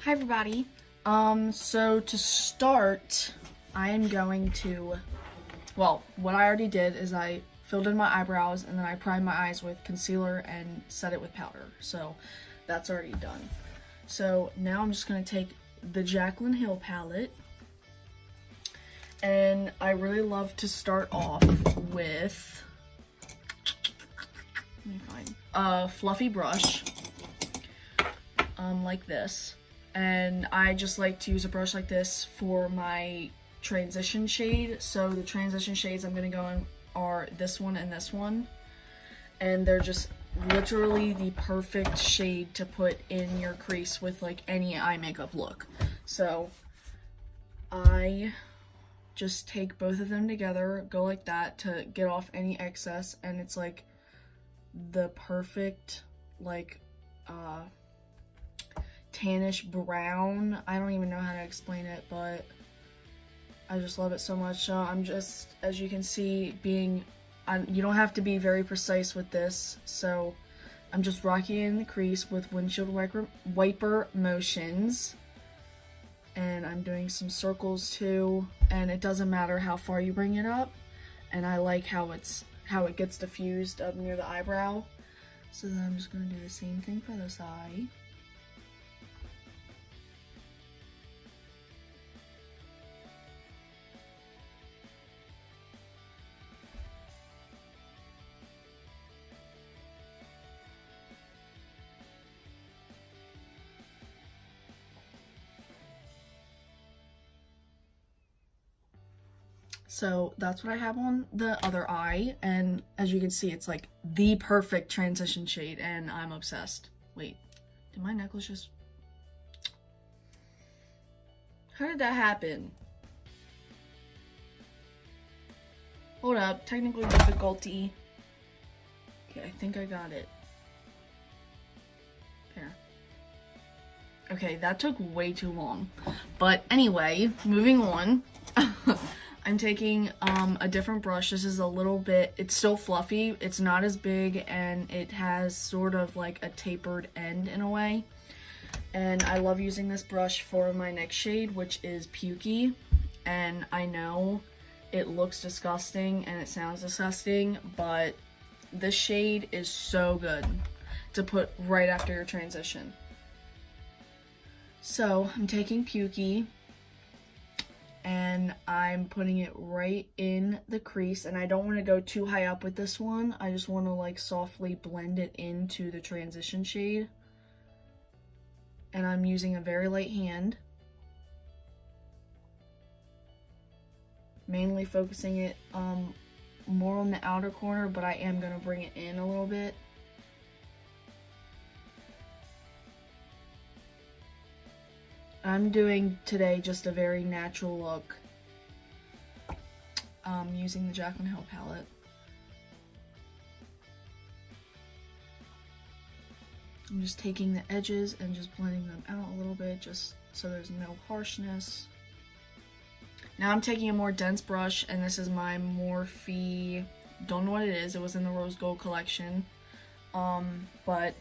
Hi everybody. So to start, I am going to, well, what I already did is I filled in my eyebrows and then I primed my eyes with concealer and set it with powder. So that's already done. So now I'm just going to take the Jaclyn Hill palette, and I really love to start off with, let me find, a fluffy brush, like this. And I just like to use a brush like this for my transition shade. So the transition shades I'm going to go in are this one and this one. And they're just literally the perfect shade to put in your crease with like any eye makeup look. So I just take both of them together, go like that to get off any excess, and it's like the perfect like tannish brown. I don't even know how to explain it, but I just love it so much. So I'm just, as you can see, you don't have to be very precise with this, so I'm just rocking in the crease with windshield wiper motions, and I'm doing some circles too, and it doesn't matter how far you bring it up, and I like how it gets diffused up near the eyebrow. So then I'm just going to do the same thing for this eye. So that's what I have on the other eye, and as you can see, it's like the perfect transition shade, and I'm obsessed. Wait, did my necklace just... How did that happen? Hold up, technical difficulty. Okay, I think I got it. There. Okay, that took way too long. But anyway, moving on. I'm taking a different brush. This is a little bit, it's still fluffy, it's not as big, and it has sort of like a tapered end in a way. And I love using this brush for my next shade, which is Pukey. And I know it looks disgusting and it sounds disgusting, but this shade is so good to put right after your transition. So I'm taking Pukey, and I'm putting it right in the crease, and I don't want to go too high up with this one. I just want to like softly blend it into the transition shade. And I'm using a very light hand, mainly focusing it more on the outer corner, but I am going to bring it in a little bit. I'm doing today just a very natural look, using the Jaclyn Hill palette. I'm just taking the edges and just blending them out a little bit, just so there's no harshness. Now I'm taking a more dense brush, and this is my Morphe, don't know what it is, it was in the Rose Gold collection, but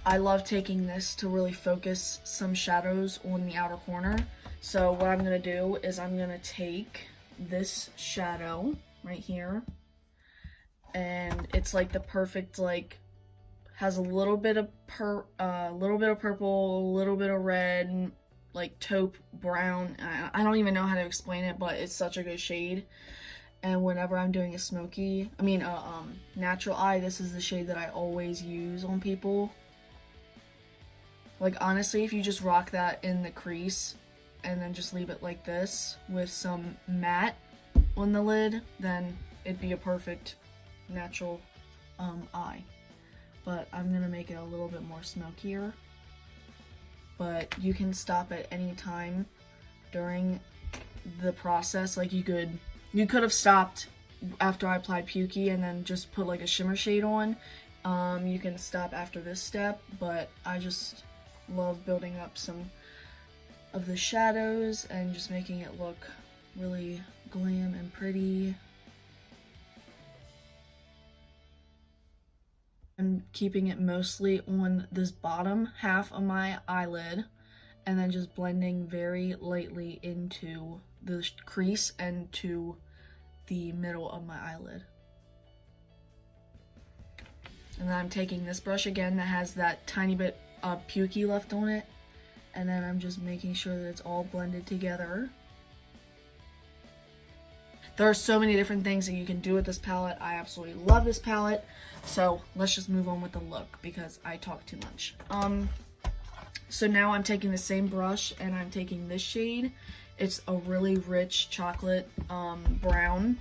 I love taking this to really focus some shadows on the outer corner. So what I'm going to do is I'm going to take this shadow right here, and it's like the perfect, like, has a little bit of purple, a little bit of red, like taupe brown. I don't even know how to explain it, but it's such a good shade. And whenever I'm doing a smoky, natural eye, this is the shade that I always use on people. Like, honestly, if you just rock that in the crease and then just leave it like this with some matte on the lid, then it'd be a perfect natural eye. But I'm gonna make it a little bit more smokier. But you can stop at any time during the process. Like, you could have stopped after I applied Pukey and then just put like a shimmer shade on. You can stop after this step, but I just love building up some of the shadows and just making it look really glam and pretty. I'm keeping it mostly on this bottom half of my eyelid, and then just blending very lightly into the crease and to the middle of my eyelid. And then I'm taking this brush again that has that tiny bit of pukey left on it, and then I'm just making sure that it's all blended together. There are so many different things that you can do with this palette. I absolutely love this palette. So let's just move on with the look because I talk too much. So now I'm taking the same brush and I'm taking this shade. It's a really rich chocolate brown,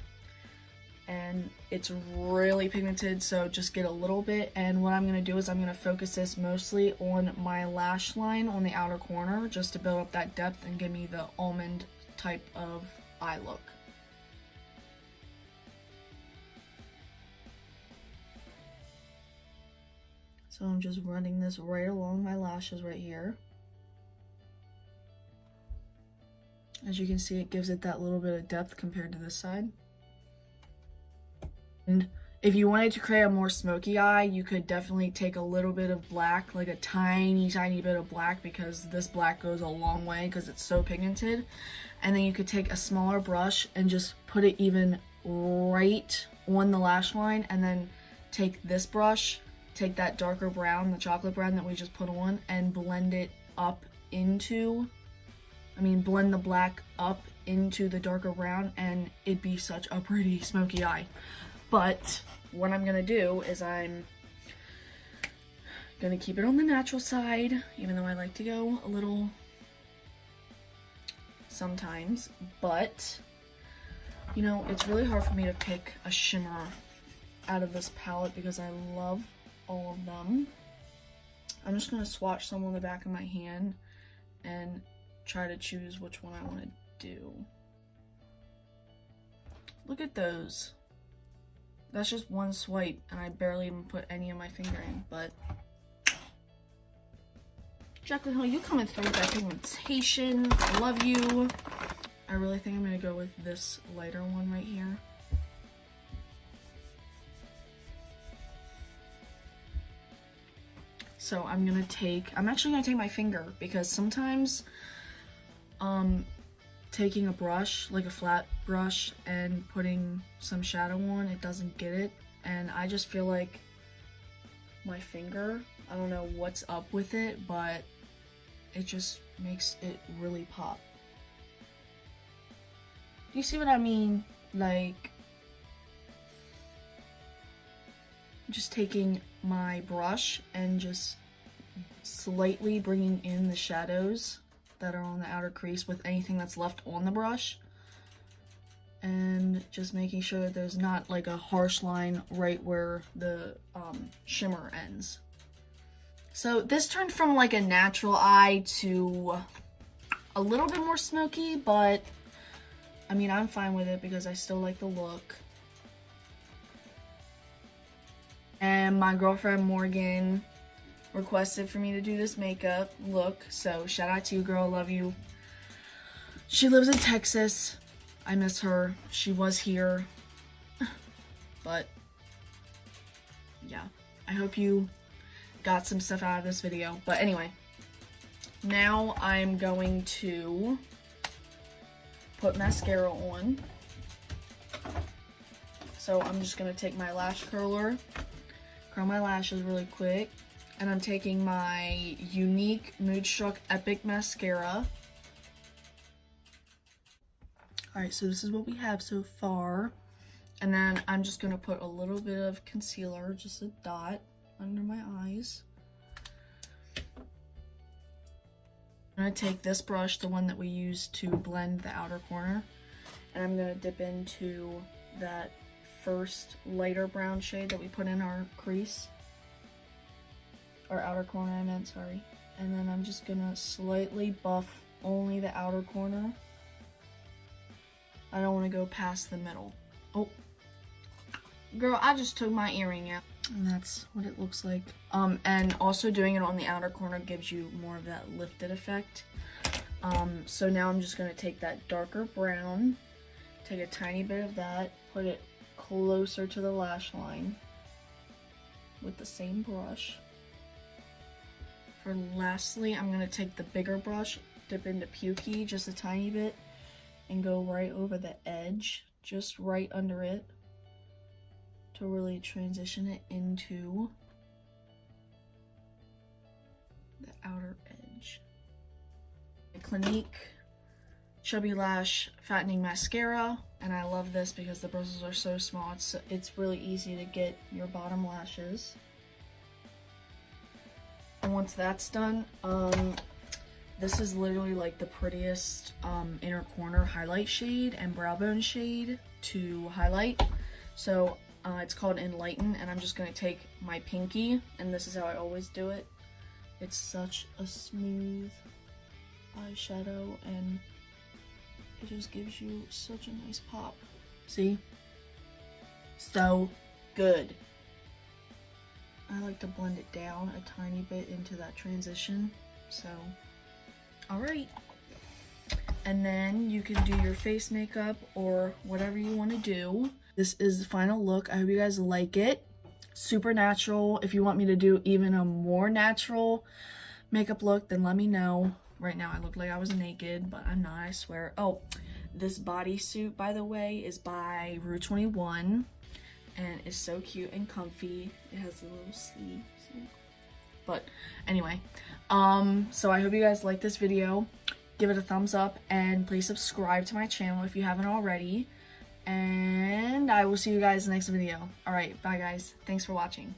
and it's really pigmented, so just get a little bit. And what I'm going to do is I'm going to focus this mostly on my lash line on the outer corner just to build up that depth and give me the almond type of eye look. So I'm just running this right along my lashes right here. As you can see, it gives it that little bit of depth compared to this side. And if you wanted to create a more smoky eye, you could definitely take a little bit of black, like a tiny bit of black, because this black goes a long way because it's so pigmented. And then you could take a smaller brush and just put it even right on the lash line, and then take this brush, take that darker brown, the chocolate brown that we just put on, and blend it up into, blend the black up into the darker brown, and it'd be such a pretty smoky eye. But what I'm gonna do is I'm gonna keep it on the natural side, even though I like to go a little sometimes, but you know, it's really hard for me to pick a shimmer out of this palette because I love all of them. I'm just gonna swatch some on the back of my hand and try to choose which one I want to do. Look at those. That's just one swipe, and I barely even put any of my finger in, but Jaclyn, you coming through with that pigmentation. I love you. I really think I'm gonna go with this lighter one right here. So I'm actually gonna take my finger, because sometimes taking a brush, like a flat brush, and putting some shadow on, it doesn't get it. And I just feel like my finger, I don't know what's up with it, but it just makes it really pop. Do you see what I mean? Like, just taking my brush and just slightly bringing in the shadows that are on the outer crease with anything that's left on the brush, and just making sure that there's not like a harsh line right where the shimmer ends. So this turned from like a natural eye to a little bit more smoky, but I mean, I'm fine with it because I still like the look. And my girlfriend Morgan requested for me to do this makeup look, so shout out to you, girl, love you. She lives in Texas. I miss her. She was here. But yeah, I hope you got some stuff out of this video. But anyway, now I'm going to put mascara on. So I'm just gonna take my lash curler, curl my lashes really quick, and I'm taking my Unique Moodstruck Epic Mascara. Alright, so this is what we have so far. And then I'm just gonna put a little bit of concealer, just a dot, under my eyes. I'm gonna take this brush, the one that we used to blend the outer corner, and I'm gonna dip into that first lighter brown shade that we put in our crease. Or outer corner, I meant, sorry. And then I'm just gonna slightly buff only the outer corner. I don't want to go past the middle. Oh, girl, I just took my earring out. And that's what it looks like. And also doing it on the outer corner gives you more of that lifted effect. So now I'm just gonna take that darker brown, take a tiny bit of that, put it closer to the lash line with the same brush. For lastly, I'm going to take the bigger brush, dip into Pukey just a tiny bit, and go right over the edge, just right under it, to really transition it into the outer edge. Clinique Chubby Lash Fattening Mascara, and I love this because the bristles are so small. It's really easy to get your bottom lashes. And once that's done, this is literally like the prettiest inner corner highlight shade and brow bone shade to highlight. So it's called Enlighten, and I'm just going to take my pinky, and this is how I always do it. It's such a smooth eyeshadow, and it just gives you such a nice pop. See? So good. I like to blend it down a tiny bit into that transition. So, alright. And then you can do your face makeup or whatever you want to do. This is the final look. I hope you guys like it. Super natural. If you want me to do even a more natural makeup look, then let me know. Right now I look like I was naked, but I'm not, I swear. Oh, this bodysuit, by the way, is by HOLLYBEAUTY1, and it's so cute and comfy. It has a little sleeve. But anyway, so I hope you guys like this video. Give it a thumbs up, and please subscribe to my channel if you haven't already. And I will see you guys in the next video. Alright, bye guys. Thanks for watching.